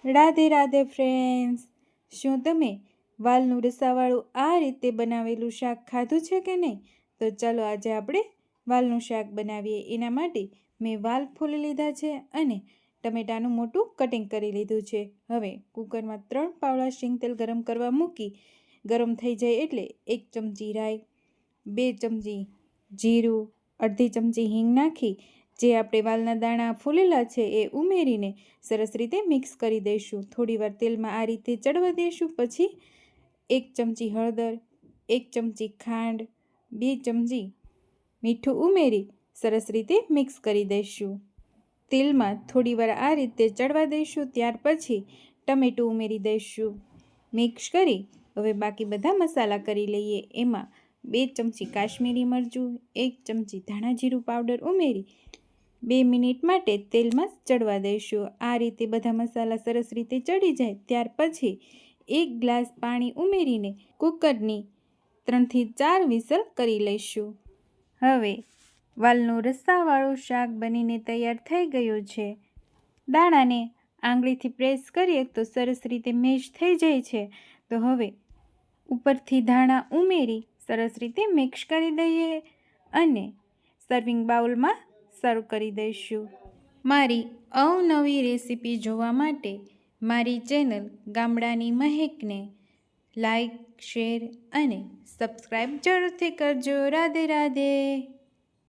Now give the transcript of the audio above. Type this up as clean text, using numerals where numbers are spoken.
Radhe Radhe friends, શું તમે વાલનું રસાવાળું આ રીતે બનાવેલું શાક ખાધું છે કે નહીં? તો ચાલો આજે આપણે વાલનું શાક બનાવીએ. એના માટે મેં વાલ ફોલી લીધા છે અને ટમેટાનું મોટું કટિંગ કરી લીધું છે. હવે કુકરમાં 3 પાવડા શીંગ તેલ ગરમ કરવા મૂકી ગરમ થઈ જાય એટલે 1 ચમચી રાઈ, 2 ચમચી જીરું, અડધી ચમચી હિંગ નાખી જે આપણે વાલના દાણા ફોલેલા છે એ ઉમેરીને સરસ રીતે મિક્સ કરી દઈશું. થોડીવાર તેલમાં આ રીતે ચડવા દઈશું. પછી 1 ચમચી હળદર, 1 ચમચી ખાંડ, 2 ચમચી મીઠું ઉમેરી સરસ રીતે મિક્સ કરી દઈશું. તેલમાં થોડીવાર આ રીતે ચડવા દઈશું. ત્યાર પછી ટમેટું ઉમેરી દઈશું. મિક્સ કરી હવે બાકી બધા મસાલા કરી લઈએ. એમાં 2 ચમચી કાશ્મીરી મરચું, 1 ચમચી ધાણા જીરું પાવડર ઉમેરી 2 મિનિટ માટે તેલમાં ચડવા દઈશું. આ રીતે બધા મસાલા સરસ રીતે ચડી જાય ત્યાર પછી 1 ગ્લાસ પાણી ઉમેરીને કુકરની 3 થી 4 વિસલ કરી લઈશું. હવે વાલનું રસાવાળું શાક બનીને તૈયાર થઈ ગયું છે. દાણાને આંગળીથી પ્રેસ કરીએ તો સરસ રીતે મેશ થઈ જાય છે. તો હવે ઉપરથી ધાણા ઉમેરી સરસ રીતે મિક્સ કરી દઈએ અને સર્વિંગ બાઉલમાં સર્વ કરી દઈશું. મારી અવનવી રેસીપી જોવા માટે મારી ચેનલ ગામડાની મહેકને લાઈક, શેર અને સબસ્ક્રાઈબ જરૂરથી કરજો. રાધે રાધે.